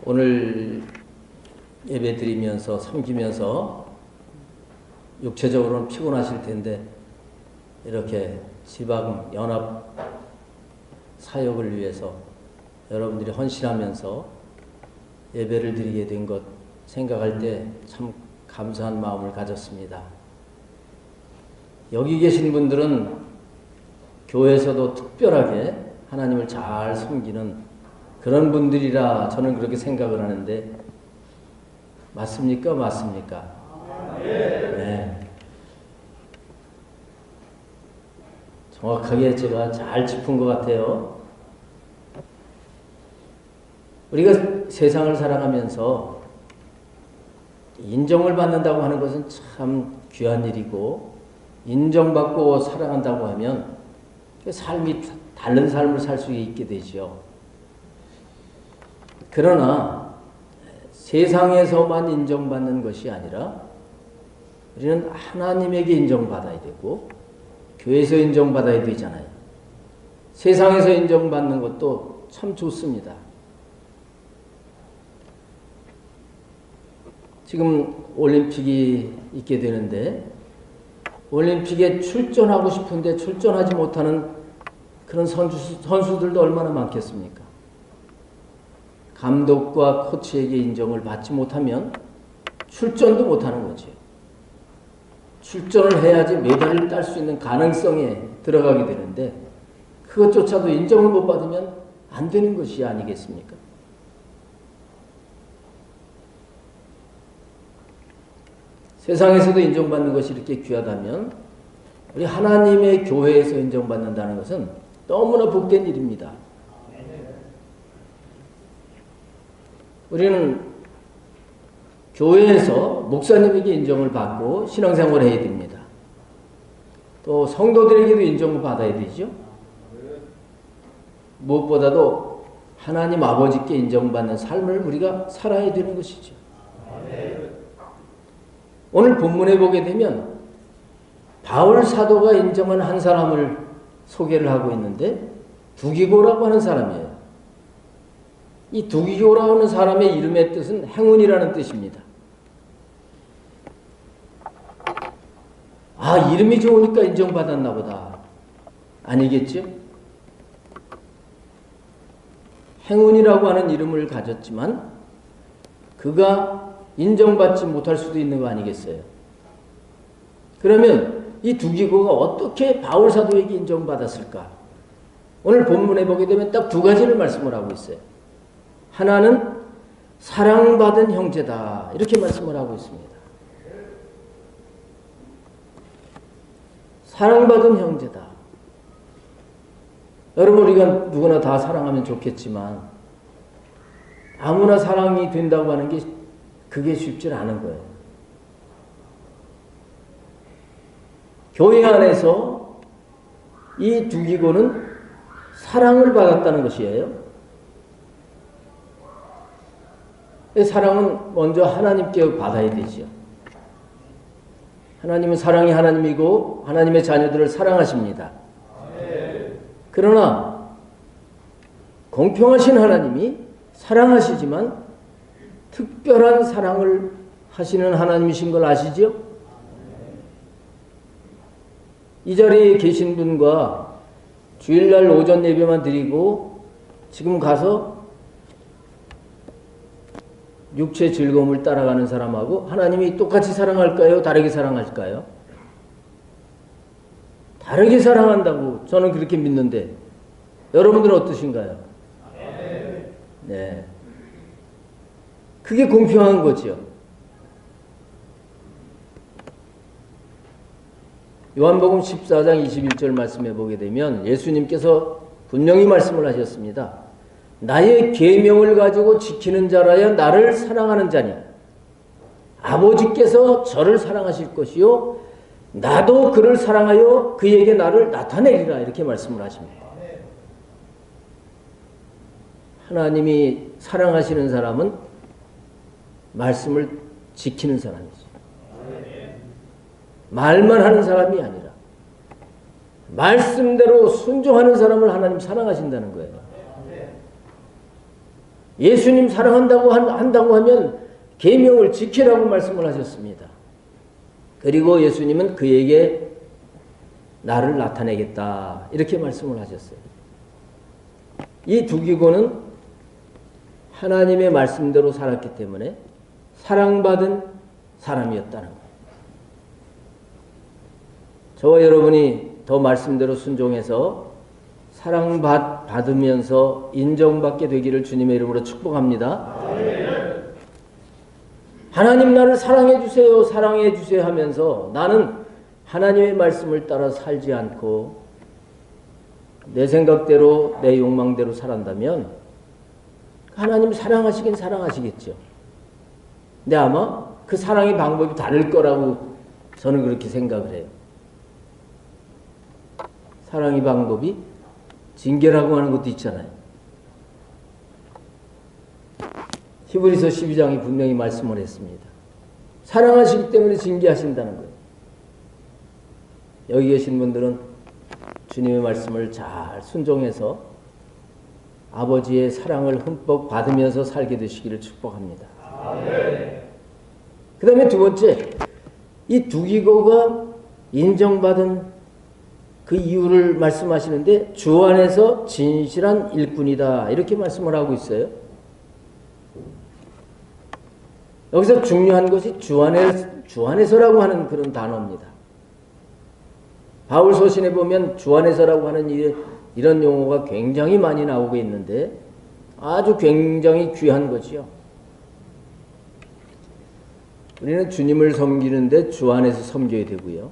오늘 예배 드리면서 섬기면서 육체적으로는 피곤하실 텐데 이렇게 지방 연합 사역을 위해서 여러분들이 헌신하면서 예배를 드리게 된 것 생각할 때 참 감사한 마음을 가졌습니다. 여기 계신 분들은 교회에서도 특별하게 하나님을 잘 섬기는 그런 분들이라 저는 그렇게 생각을 하는데 맞습니까? 맞습니까? 네. 정확하게 제가 잘 짚은 것 같아요. 우리가 세상을 살아가면서 인정을 받는다고 하는 것은 참 귀한 일이고, 인정받고 살아간다고 하면 삶이 다른 삶을 살 수 있게 되죠. 그러나 세상에서만 인정받는 것이 아니라 우리는 하나님에게 인정받아야 되고 교회에서 인정받아야 되잖아요. 세상에서 인정받는 것도 참 좋습니다. 지금 올림픽이 있게 되는데 올림픽에 출전하고 싶은데 출전하지 못하는 그런 선수들도 얼마나 많겠습니까? 감독과 코치에게 인정을 받지 못하면 출전도 못하는 거죠. 출전을 해야지 메달을 딸 수 있는 가능성에 들어가게 되는데 그것조차도 인정을 못 받으면 안 되는 것이 아니겠습니까? 세상에서도 인정받는 것이 이렇게 귀하다면 우리 하나님의 교회에서 인정받는다는 것은 너무나 복된 일입니다. 우리는 교회에서 목사님에게 인정을 받고 신앙생활을 해야 됩니다. 또 성도들에게도 인정을 받아야 되죠. 무엇보다도 하나님 아버지께 인정받는 삶을 우리가 살아야 되는 것이죠. 오늘 본문에 보게 되면 바울 사도가 인정한 한 사람을 소개를 하고 있는데 두기고라고 하는 사람이에요. 이 두기고라고 하는 사람의 이름의 뜻은 행운이라는 뜻입니다. 아, 이름이 좋으니까 인정받았나 보다. 아니겠죠? 행운이라고 하는 이름을 가졌지만 그가 인정받지 못할 수도 있는 거 아니겠어요? 그러면 이 두기고가 어떻게 바울 사도에게 인정받았을까? 오늘 본문에 보게 되면 딱 두 가지를 말씀을 하고 있어요. 하나는 사랑받은 형제다. 이렇게 말씀을 하고 있습니다. 사랑받은 형제다. 여러분, 우리가 누구나 다 사랑하면 좋겠지만 아무나 사랑이 된다고 하는 게 그게 쉽지 않은 거예요. 교회 안에서 이 두기고는 사랑을 받았다는 것이에요. 사랑은 먼저 하나님께 받아야 되죠. 하나님은 사랑이 하나님이고 하나님의 자녀들을 사랑하십니다. 그러나 공평하신 하나님이 사랑하시지만 특별한 사랑을 하시는 하나님이신 걸 아시죠? 이 자리에 계신 분과 주일날 오전 예배만 드리고 지금 가서 육체의 즐거움을 따라가는 사람하고 하나님이 똑같이 사랑할까요? 다르게 사랑할까요? 다르게 사랑한다고 저는 그렇게 믿는데 여러분들은 어떠신가요? 네. 그게 공평한 거죠. 요한복음 14장 21절 말씀해 보게 되면 예수님께서 분명히 말씀을 하셨습니다. 나의 계명을 가지고 지키는 자라야 나를 사랑하는 자니 아버지께서 저를 사랑하실 것이요 나도 그를 사랑하여 그에게 나를 나타내리라. 이렇게 말씀을 하십니다. 하나님이 사랑하시는 사람은 말씀을 지키는 사람이지. 말만 하는 사람이 아니라 말씀대로 순종하는 사람을 하나님 사랑하신다는 거예요. 예수님 사랑한다고 한다고 하면 계명을 지키라고 말씀을 하셨습니다. 그리고 예수님은 그에게 나를 나타내겠다 이렇게 말씀을 하셨어요. 이 두기고는 하나님의 말씀대로 살았기 때문에 사랑받은 사람이었다는 거예요. 저와 여러분이 더 말씀대로 순종해서 사랑받으면서 인정받게 되기를 주님의 이름으로 축복합니다. 하나님 나를 사랑해 주세요, 사랑해 주세요 하면서 나는 하나님의 말씀을 따라 살지 않고 내 생각대로 내 욕망대로 살았다면 하나님 사랑하시긴 사랑하시겠죠. 근데 아마 그 사랑의 방법이 다를 거라고 저는 그렇게 생각을 해요. 사랑의 방법이 징계라고 하는 것도 있잖아요. 히브리서 12장이 분명히 말씀을 했습니다. 사랑하시기 때문에 징계하신다는 거예요. 여기 계신 분들은 주님의 말씀을 잘 순종해서 아버지의 사랑을 흠뻑 받으면서 살게 되시기를 축복합니다. 그 다음에 두 번째, 이 두기고가 인정받은 그 이유를 말씀하시는데 주 안에서 진실한 일꾼이다 이렇게 말씀을 하고 있어요. 여기서 중요한 것이 주 안에서라고 하는 그런 단어입니다. 바울 서신에 보면 주 안에서라고 하는 이런 용어가 굉장히 많이 나오고 있는데 아주 굉장히 귀한 거지요. 우리는 주님을 섬기는데 주 안에서 섬겨야 되고요.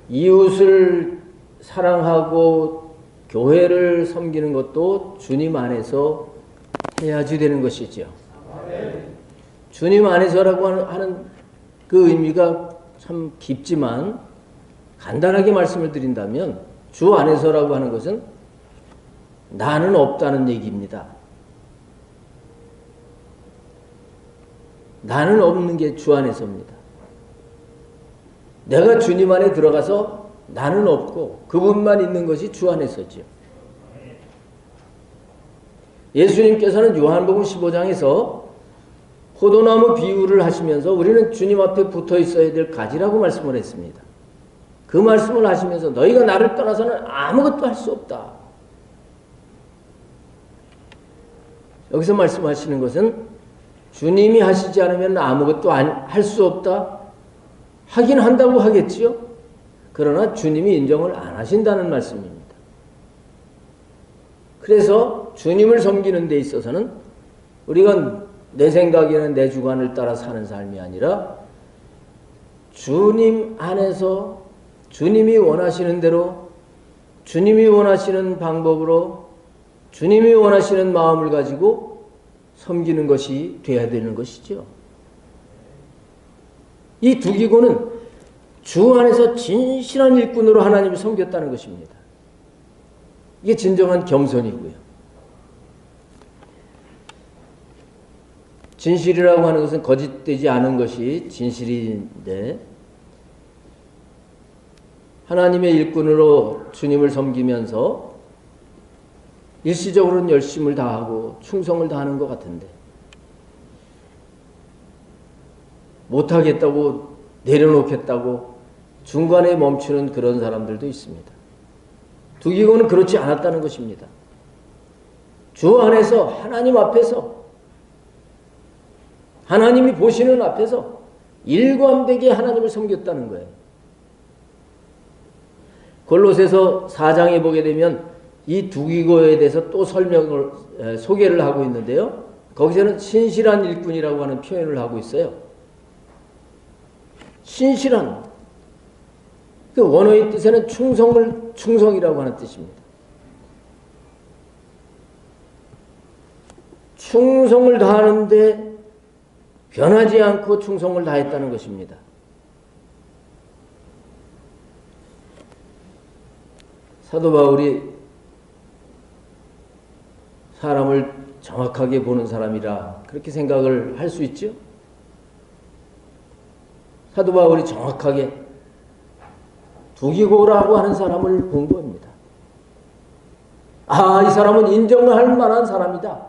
이웃을 사랑하고 교회를 섬기는 것도 주님 안에서 해야지 되는 것이죠. 주님 안에서라고 하는 그 의미가 참 깊지만 간단하게 말씀을 드린다면 주 안에서라고 하는 것은 나는 없다는 얘기입니다. 나는 없는 게 주 안에서입니다. 내가 주님 안에 들어가서 나는 없고 그분만 있는 것이 주 안에서죠. 예수님께서는 요한복음 15장에서 포도나무 비유를 하시면서 우리는 주님 앞에 붙어 있어야 될 가지라고 말씀을 했습니다. 그 말씀을 하시면서 너희가 나를 떠나서는 아무것도 할 수 없다. 여기서 말씀하시는 것은 주님이 하시지 않으면 아무것도 할 수 없다. 하긴 한다고 하겠지요. 그러나 주님이 인정을 안 하신다는 말씀입니다. 그래서 주님을 섬기는 데 있어서는 우리가 내 생각에는 내 주관을 따라 사는 삶이 아니라 주님 안에서 주님이 원하시는 대로 주님이 원하시는 방법으로 주님이 원하시는 마음을 가지고 섬기는 것이 돼야 되는 것이죠. 이 두기고는 주 안에서 진실한 일꾼으로 하나님을 섬겼다는 것입니다. 이게 진정한 겸손이고요. 진실이라고 하는 것은 거짓되지 않은 것이 진실인데 하나님의 일꾼으로 주님을 섬기면서 일시적으로는 열심을 다하고 충성을 다하는 것 같은데 못하겠다고 내려놓겠다고 중간에 멈추는 그런 사람들도 있습니다. 두기고는 그렇지 않았다는 것입니다. 주 안에서 하나님 앞에서 하나님이 보시는 앞에서 일관되게 하나님을 섬겼다는 거예요. 골로새서 4장에 보게 되면 이 두기고에 대해서 또 소개를 하고 있는데요. 거기서는 신실한 일꾼이라고 하는 표현을 하고 있어요. 신실한, 그 원어의 뜻에는 충성이라고 하는 뜻입니다. 충성을 다하는데 변하지 않고 충성을 다했다는 것입니다. 사도 바울이 사람을 정확하게 보는 사람이라 그렇게 생각을 할 수 있죠. 사도 바울이 정확하게 두기고라고 하는 사람을 본 겁니다. 아, 이 사람은 인정을 할 만한 사람이다.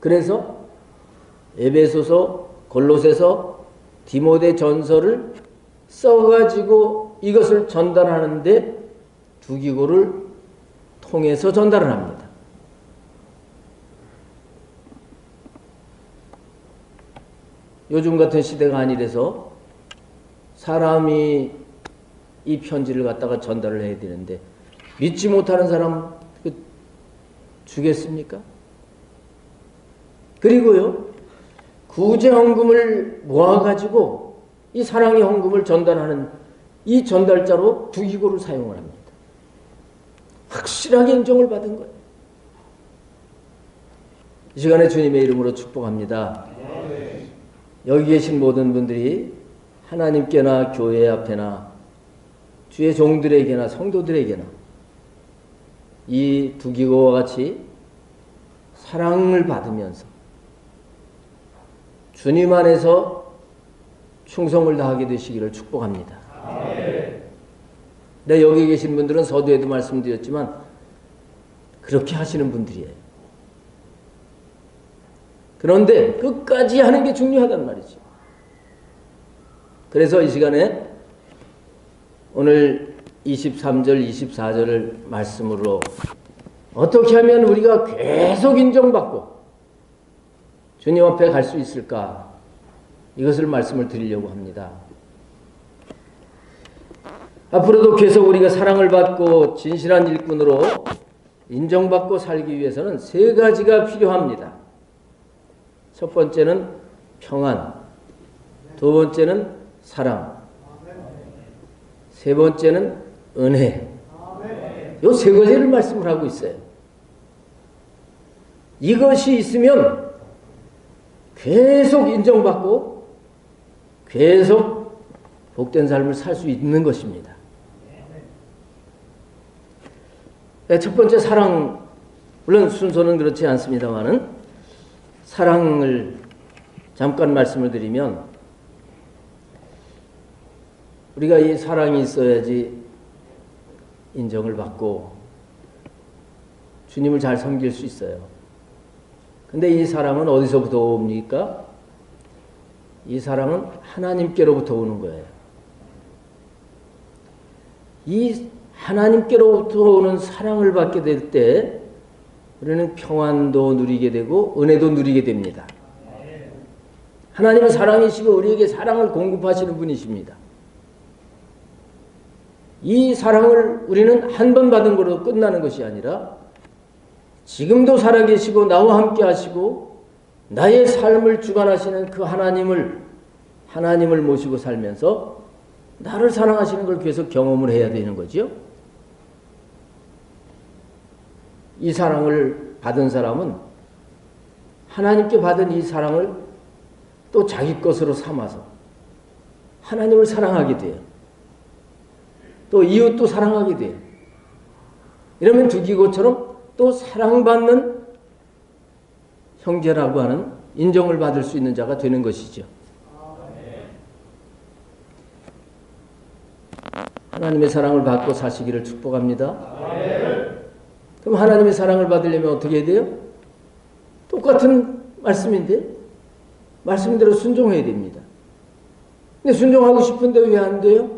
그래서 에베소서, 골로새서, 디모데 전서를 써가지고 이것을 전달하는데 두기고를 통해서 전달을 합니다. 요즘 같은 시대가 아니라서 사람이 이 편지를 갖다가 전달을 해야 되는데 믿지 못하는 사람 주겠습니까? 그리고요, 구제 헌금을 모아가지고 이 사랑의 헌금을 전달하는 이 전달자로 두기고를 사용을 합니다. 확실하게 인정을 받은 거예요. 이 시간에 주님의 이름으로 축복합니다. 여기 계신 모든 분들이 하나님께나 교회 앞에나 주의 종들에게나 성도들에게나 이 두기고와 같이 사랑을 받으면서 주님 안에서 충성을 다하게 되시기를 축복합니다. 네, 여기 계신 분들은 서두에도 말씀드렸지만 그렇게 하시는 분들이에요. 그런데 끝까지 하는 게 중요하단 말이죠. 그래서 이 시간에 오늘 23절, 24절을 말씀으로 어떻게 하면 우리가 계속 인정받고 주님 앞에 갈 수 있을까? 이것을 말씀을 드리려고 합니다. 앞으로도 계속 우리가 사랑을 받고 진실한 일꾼으로 인정받고 살기 위해서는 세 가지가 필요합니다. 첫 번째는 평안, 두 번째는 사랑, 세 번째는 은혜. 이 세 가지를 말씀을 하고 있어요. 이것이 있으면 계속 인정받고 계속 복된 삶을 살 수 있는 것입니다. 첫 번째 사랑, 물론 순서는 그렇지 않습니다만은 사랑을 잠깐 말씀을 드리면 우리가 이 사랑이 있어야지 인정을 받고 주님을 잘 섬길 수 있어요. 근데 이 사랑은 어디서부터 옵니까? 이 사랑은 하나님께로부터 오는 거예요. 이 하나님께로부터 오는 사랑을 받게 될 때 우리는 평안도 누리게 되고 은혜도 누리게 됩니다. 하나님은 사랑이시고 우리에게 사랑을 공급하시는 분이십니다. 이 사랑을 우리는 한 번 받은 것으로 끝나는 것이 아니라 지금도 살아계시고 나와 함께 하시고 나의 삶을 주관하시는 그 하나님을 모시고 살면서 나를 사랑하시는 걸 계속 경험을 해야 되는 거죠. 이 사랑을 받은 사람은 하나님께 받은 이 사랑을 또 자기 것으로 삼아서 하나님을 사랑하게 돼요. 또 이웃도 사랑하게 돼요. 이러면 두기고처럼 또 사랑받는 형제라고 하는 인정을 받을 수 있는 자가 되는 것이죠. 하나님의 사랑을 받고 사시기를 축복합니다. 그럼 하나님의 사랑을 받으려면 어떻게 해야 돼요? 똑같은 말씀인데 말씀대로 순종해야 됩니다. 근데 순종하고 싶은데 왜 안 돼요?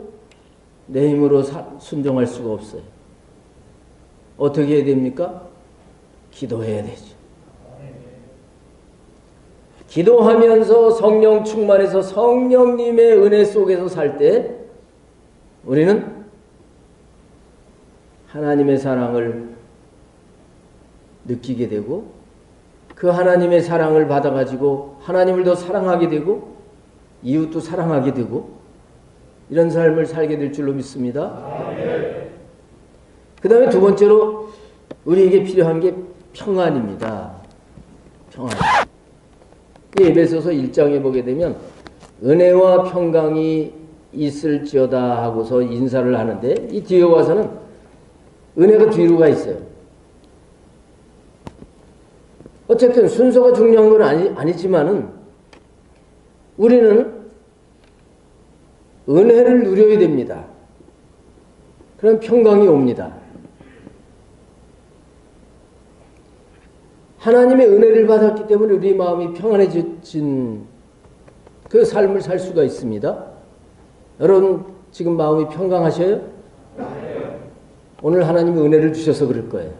내 힘으로 순종할 수가 없어요. 어떻게 해야 됩니까? 기도해야 되죠. 기도하면서 성령 충만해서 성령님의 은혜 속에서 살 때 우리는 하나님의 사랑을 느끼게 되고 그 하나님의 사랑을 받아가지고 하나님을 더 사랑하게 되고 이웃도 사랑하게 되고 이런 삶을 살게 될 줄로 믿습니다. 그 다음에 두 번째로 우리에게 필요한 게 평안입니다. 평안. 에베소서 1장에 보게 되면 은혜와 평강이 있을지어다 하고서 인사를 하는데 이 뒤에 와서는 은혜가 뒤로 가 있어요. 어쨌든 순서가 중요한 건 아니지만은 우리는 은혜를 누려야 됩니다. 그럼 평강이 옵니다. 하나님의 은혜를 받았기 때문에 우리 마음이 평안해진 그 삶을 살 수가 있습니다. 여러분 지금 마음이 평강하셔요? 오늘 하나님이 은혜를 주셔서 그럴 거예요.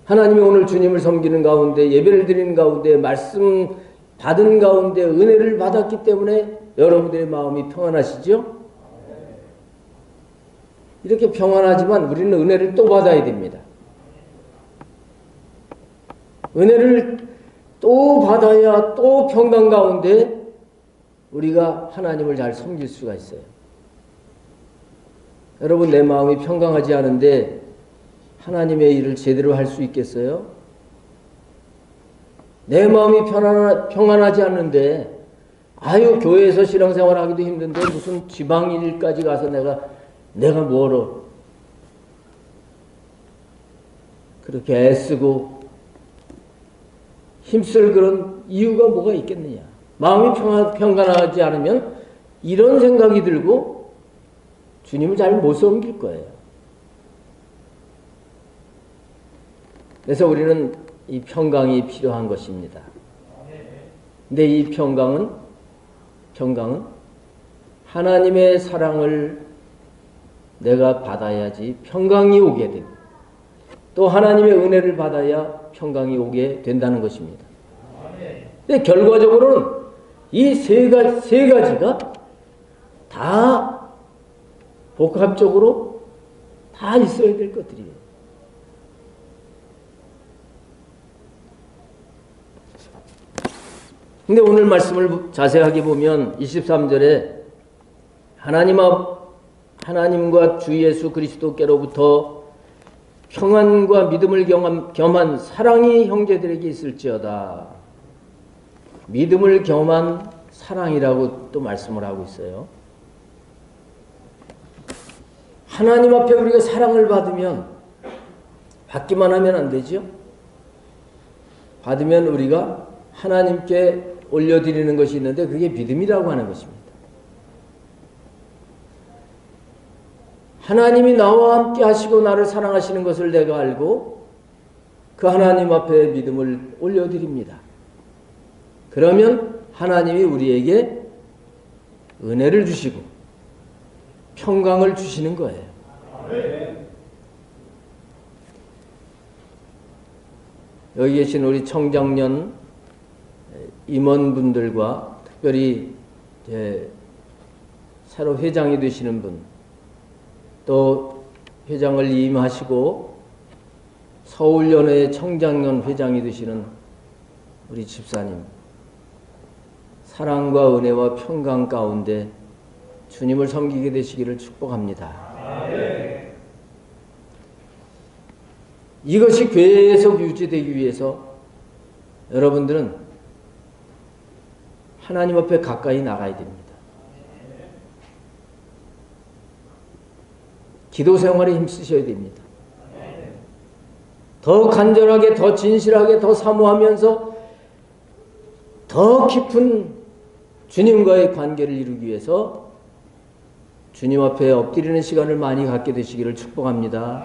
하나님이 오늘 주님을 섬기는 가운데, 예배를 드리는 가운데, 말씀 받은 가운데 은혜를 받았기 때문에 여러분들의 마음이 평안하시죠? 이렇게 평안하지만 우리는 은혜를 또 받아야 됩니다. 은혜를 또 받아야 또 평강 가운데 우리가 하나님을 잘 섬길 수가 있어요. 여러분, 내 마음이 평강하지 않은데 하나님의 일을 제대로 할 수 있겠어요? 내 마음이 평안하지 않는데 교회에서 신앙생활 하기도 힘든데 무슨 지방일까지 가서 내가 뭐로 그렇게 애쓰고 힘쓸 그런 이유가 뭐가 있겠느냐. 마음이 평안하지 않으면 이런 생각이 들고 주님을 잘 못 섬길 거예요. 그래서 우리는 이 평강이 필요한 것입니다. 근데 이 평강은 하나님의 사랑을 내가 받아야지 평강이 오게 되고, 또 하나님의 은혜를 받아야 평강이 오게 된다는 것입니다. 근데 결과적으로는 이 세 가지가 다 복합적으로 다 있어야 될 것들이에요. 근데 오늘 말씀을 자세하게 보면 23절에 하나님과 주 예수 그리스도께로부터 평안과 믿음을 겸한 사랑이 형제들에게 있을지어다. 믿음을 겸한 사랑이라고 또 말씀을 하고 있어요. 하나님 앞에 우리가 사랑을 받기만 하면 안 되죠. 받으면 우리가 하나님께 올려드리는 것이 있는데 그게 믿음이라고 하는 것입니다. 하나님이 나와 함께 하시고 나를 사랑하시는 것을 내가 알고 그 하나님 앞에 믿음을 올려드립니다. 그러면 하나님이 우리에게 은혜를 주시고 평강을 주시는 거예요. 여기 계신 우리 청장년 임원분들과 특별히 새로 회장이 되시는 분, 또 회장을 임하시고 서울연회 청장년 회장이 되시는 우리 집사님, 사랑과 은혜와 평강 가운데 주님을 섬기게 되시기를 축복합니다. 이것이 계속 유지되기 위해서 여러분들은 하나님 앞에 가까이 나가야 됩니다. 기도 생활에 힘쓰셔야 됩니다. 더 간절하게, 더 진실하게, 더 사모하면서 더 깊은 주님과의 관계를 이루기 위해서 주님 앞에 엎드리는 시간을 많이 갖게 되시기를 축복합니다.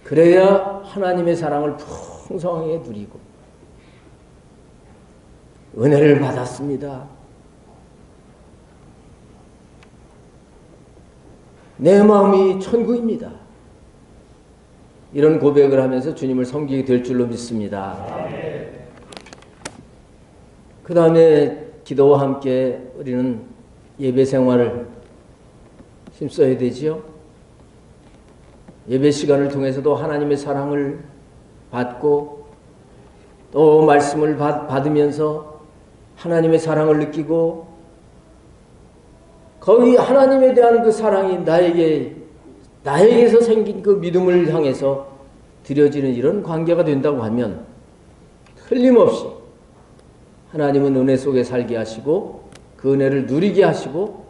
그래야 하나님의 사랑을 풍성하게 누리고 은혜를 받았습니다. 내 마음이 천국입니다. 이런 고백을 하면서 주님을 섬기게 될 줄로 믿습니다. 그 다음에 기도와 함께 우리는 예배 생활을 힘써야 되지요. 예배 시간을 통해서도 하나님의 사랑을 받고 또 말씀을 받으면서 하나님의 사랑을 느끼고 거기 하나님에 대한 그 사랑이 나에게서 생긴 그 믿음을 향해서 드려지는 이런 관계가 된다고 하면 틀림없이 하나님은 은혜 속에 살게 하시고 그 은혜를 누리게 하시고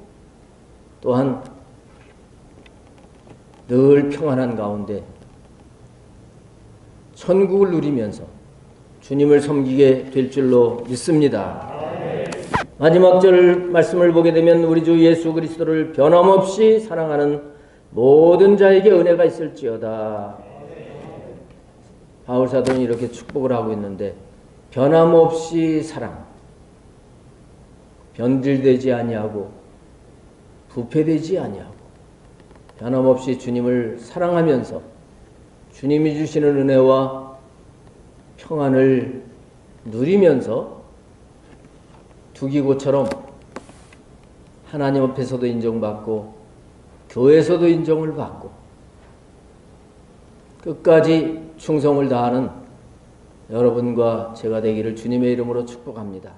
또한 늘 평안한 가운데 천국을 누리면서 주님을 섬기게 될 줄로 믿습니다. 마지막 절 말씀을 보게 되면 우리 주 예수 그리스도를 변함없이 사랑하는 모든 자에게 은혜가 있을지어다. 바울 사도는 이렇게 축복을 하고 있는데 변함없이 사랑, 변질되지 아니하고 부패되지 아니하고 변함없이 주님을 사랑하면서 주님이 주시는 은혜와 평안을 누리면서 두기고처럼 하나님 앞에서도 인정받고 교회에서도 인정을 받고 끝까지 충성을 다하는 여러분과 제가 되기를 주님의 이름으로 축복합니다.